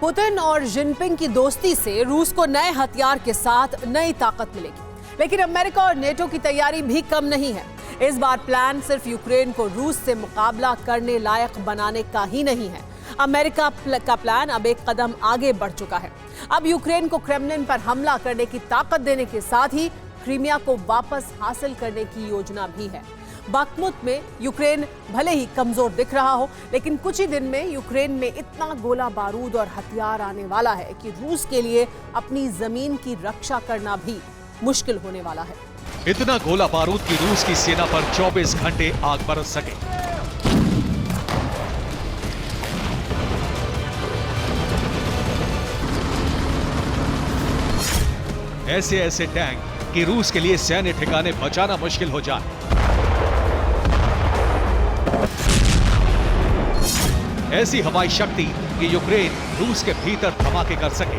Putin और Jinping की दोस्ती से रूस को नए हथियार के साथ नई ताकत मिलेगी, लेकिन अमेरिका और नेटो की तैयारी भी कम नहीं है। इस बार प्लान सिर्फ यूक्रेन को रूस से मुकाबला करने लायक बनाने का ही नहीं है। अमेरिका का प्लान अब एक कदम आगे बढ़ चुका है। अब यूक्रेन को क्रेमलिन पर हमला करने की ताकत देने के साथ ही क्रीमिया को वापस हासिल करने की योजना भी है। बाखमुत में यूक्रेन भले ही कमजोर दिख रहा हो, लेकिन कुछ ही दिन में यूक्रेन में इतना गोला बारूद और हथियार आने वाला है कि रूस के लिए अपनी जमीन की रक्षा करना भी मुश्किल होने वाला है। इतना गोला बारूद की रूस की सेना पर 24 घंटे आग बरस सके। ऐसे ऐसे टैंक कि रूस के लिए सैन्य ठिकाने बचाना मुश्किल हो जाए। ऐसी हवाई शक्ति कि यूक्रेन रूस के भीतर धमाके कर सके।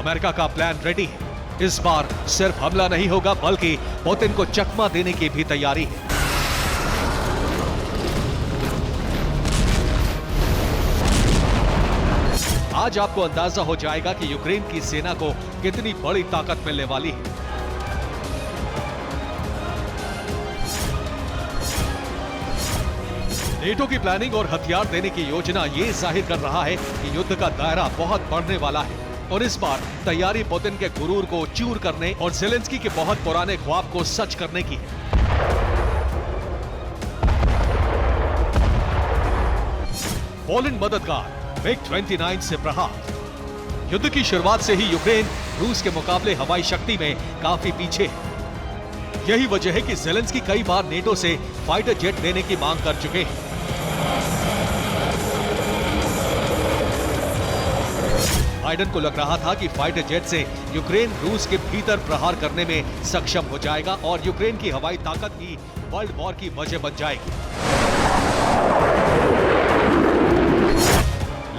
अमेरिका का प्लान रेडी है। इस बार सिर्फ हमला नहीं होगा, बल्कि पुतिन को चकमा देने की भी तैयारी है। आज आपको अंदाजा हो जाएगा कि यूक्रेन की सेना को कितनी बड़ी ताकत मिलने वाली है। नेटो की प्लानिंग और हथियार देने की योजना ये जाहिर कर रहा है कि युद्ध का दायरा बहुत बढ़ने वाला है और इस बार तैयारी पुतिन के गुरूर को चूर करने और ज़ेलेंस्की के बहुत पुराने ख्वाब को सच करने की है। पोलैंड मददगार MiG-29 से प्रहार। युद्ध की शुरुआत से ही यूक्रेन रूस के मुकाबले हवाई शक्ति में काफी पीछे है। यही वजह है कि ज़ेलेंस्की कई बार नेटो से फाइटर जेट देने की मांग कर चुके हैं। बाइडेन को लग रहा था कि फाइटर जेट से यूक्रेन रूस के भीतर प्रहार करने में सक्षम हो जाएगा और यूक्रेन की हवाई ताकत ही वर्ल्ड वॉर की वजह बन जाएगी।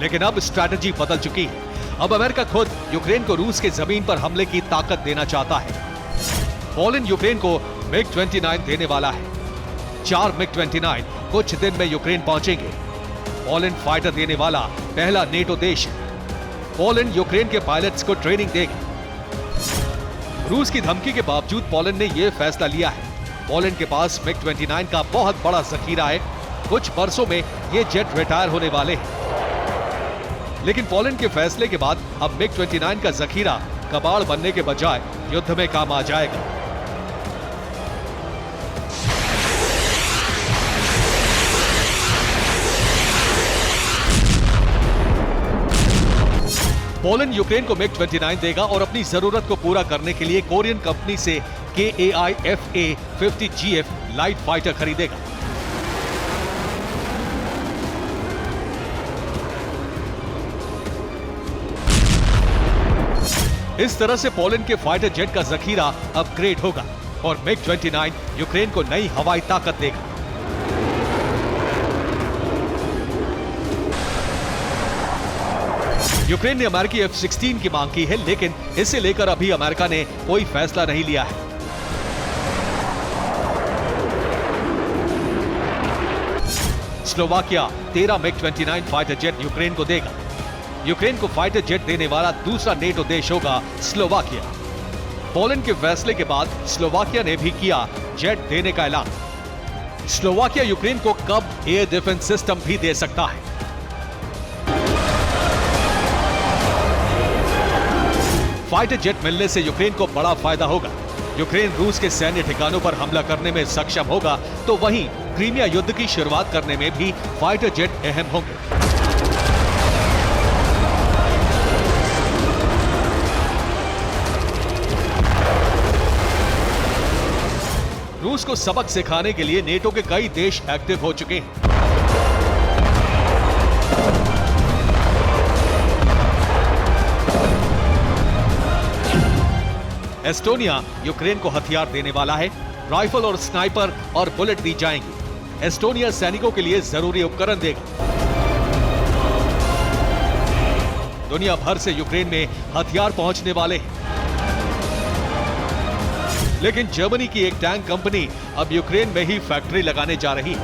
लेकिन अब स्ट्रैटेजी बदल चुकी है। अब अमेरिका खुद यूक्रेन को रूस के जमीन पर हमले की ताकत देना चाहता है। पोलैंड यूक्रेन को MiG-29 देने वाला है। 4 MiG-29 कुछ दिन में यूक्रेन पहुंचेंगे। पोलैंड फाइटर देने वाला पहला नेटो देश है। पोलैंड यूक्रेन के पायलट्स को ट्रेनिंग देगी। रूस की धमकी के बावजूद पोलैंड ने यह फैसला लिया है। पोलैंड के पास MiG-29 का बहुत बड़ा जखीरा है। कुछ वर्षों में ये जेट रिटायर होने वाले हैं। लेकिन पोलैंड के फैसले के बाद अब MiG-29 का जखीरा कबाड़ बनने के बजाय युद्ध में काम आ जाएगा। पोलैंड यूक्रेन को MiG-29 देगा और अपनी जरूरत को पूरा करने के लिए कोरियन कंपनी से KAI-FA-50GF लाइट फाइटर खरीदेगा। इस तरह से पोलैंड के फाइटर जेट का जखीरा अपग्रेड होगा और MiG-29 यूक्रेन को नई हवाई ताकत देगा। यूक्रेन ने अमेरिकी F-16 की मांग की है, लेकिन इसे लेकर अभी अमेरिका ने कोई फैसला नहीं लिया है। Slovakia 13 MiG-29 fighter jet Ukraine को देगा। यूक्रेन को फाइटर जेट देने वाला दूसरा नेटो देश होगा स्लोवाकिया। पोलैंड के फैसले के बाद स्लोवाकिया ने भी किया जेट देने का ऐलान। स्लोवाकिया यूक्रेन को कब एयर डिफेंस सिस्टम भी दे सकता है। फाइटर जेट मिलने से यूक्रेन को बड़ा फायदा होगा। यूक्रेन रूस के सैन्य ठिकानों पर हमला करने में सक्षम होगा, तो वहीं क्रीमिया युद्ध की शुरुआत करने में भी फाइटर जेट अहम होंगे। रूस को सबक सिखाने के लिए नेटो के कई देश एक्टिव हो चुके हैं। एस्टोनिया यूक्रेन को हथियार देने वाला है। राइफल और स्नाइपर और बुलेट दी जाएंगी। एस्टोनिया सैनिकों के लिए जरूरी उपकरण देगा। दुनिया भर से यूक्रेन में हथियार पहुंचने वाले हैं। लेकिन जर्मनी की एक टैंक कंपनी अब यूक्रेन में ही फैक्ट्री लगाने जा रही है।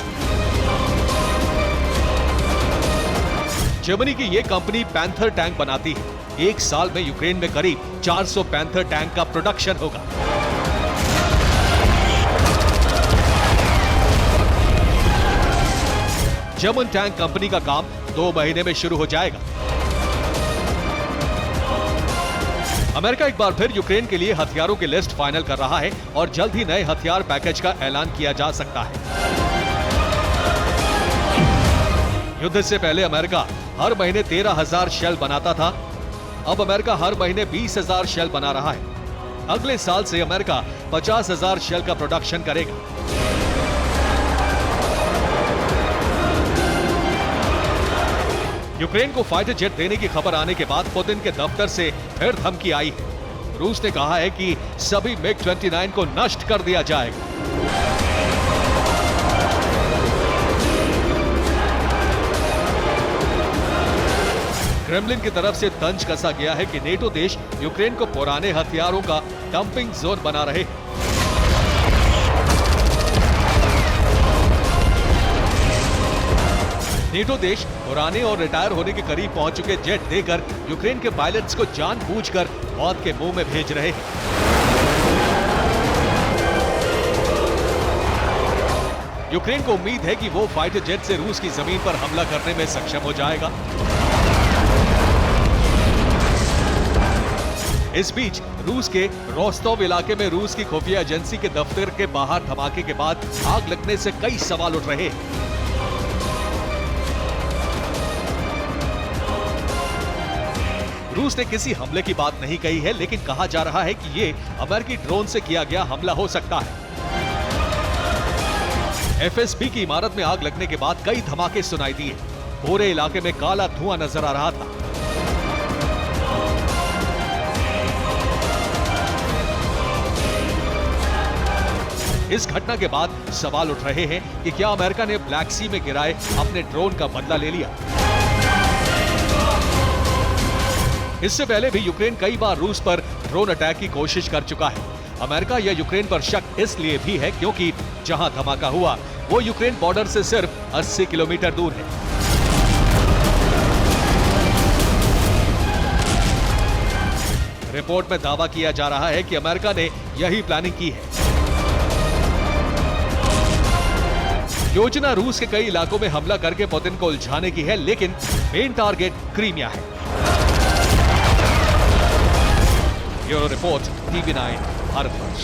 जर्मनी की यह कंपनी पैंथर टैंक बनाती है। एक साल में यूक्रेन में करीब 400 पैंथर टैंक का प्रोडक्शन होगा। जर्मन टैंक कंपनी का काम 2 महीने में शुरू हो जाएगा। अमेरिका एक बार फिर यूक्रेन के लिए हथियारों की लिस्ट फाइनल कर रहा है और जल्द ही नए हथियार पैकेज का ऐलान किया जा सकता है। युद्ध से पहले अमेरिका हर महीने 13,000 शेल बनाता था। अब अमेरिका हर महीने 20,000 शेल बना रहा है। अगले साल से अमेरिका 50,000 शेल का प्रोडक्शन करेगा। यूक्रेन को फाइटर जेट देने की खबर आने के बाद पुतिन के दफ्तर से फिर धमकी आई है। रूस ने कहा है कि सभी MiG-29 को नष्ट कर दिया जाएगा। क्रेमलिन की तरफ से तंज कसा गया है कि नेटो देश यूक्रेन को पुराने हथियारों का डंपिंग जोन बना रहे हैं। नेटो देश पुराने और रिटायर होने के करीब पहुंच चुके जेट देकर यूक्रेन के पायलट्स को जानबूझकर मौत के मुंह में भेज रहे हैं। यूक्रेन को उम्मीद है कि वो फाइटर जेट से रूस की जमीन पर हमला करने में सक्षम हो जाएगा। इस बीच रूस के रोस्तोव इलाके में रूस की खुफिया एजेंसी के दफ्तर के बाहर धमाके के बाद आग लगने से कई सवाल उठ रहे हैं। रूस ने किसी हमले की बात नहीं कही है, लेकिन कहा जा रहा है कि ये अमेरिकी ड्रोन से किया गया हमला हो सकता है। एफएसबी की इमारत में आग लगने के बाद कई धमाके सुनाई दिए। पूरे इलाके में काला धुआं नजर आ रहा था। इस घटना के बाद सवाल उठ रहे हैं कि क्या अमेरिका ने ब्लैक सी में गिराए अपने ड्रोन का बदला ले लिया। इससे पहले भी यूक्रेन कई बार रूस पर ड्रोन अटैक की कोशिश कर चुका है। अमेरिका या यूक्रेन पर शक इसलिए भी है क्योंकि जहां धमाका हुआ वो यूक्रेन बॉर्डर से सिर्फ 80 किलोमीटर दूर है। रिपोर्ट में दावा किया जा रहा है कि अमेरिका ने यही प्लानिंग की है। योजना रूस के कई इलाकों में हमला करके पुतिन को उलझाने की है, लेकिन मेन टारगेट क्रीमिया है। Bureau report, TV9 Bharatvarsh.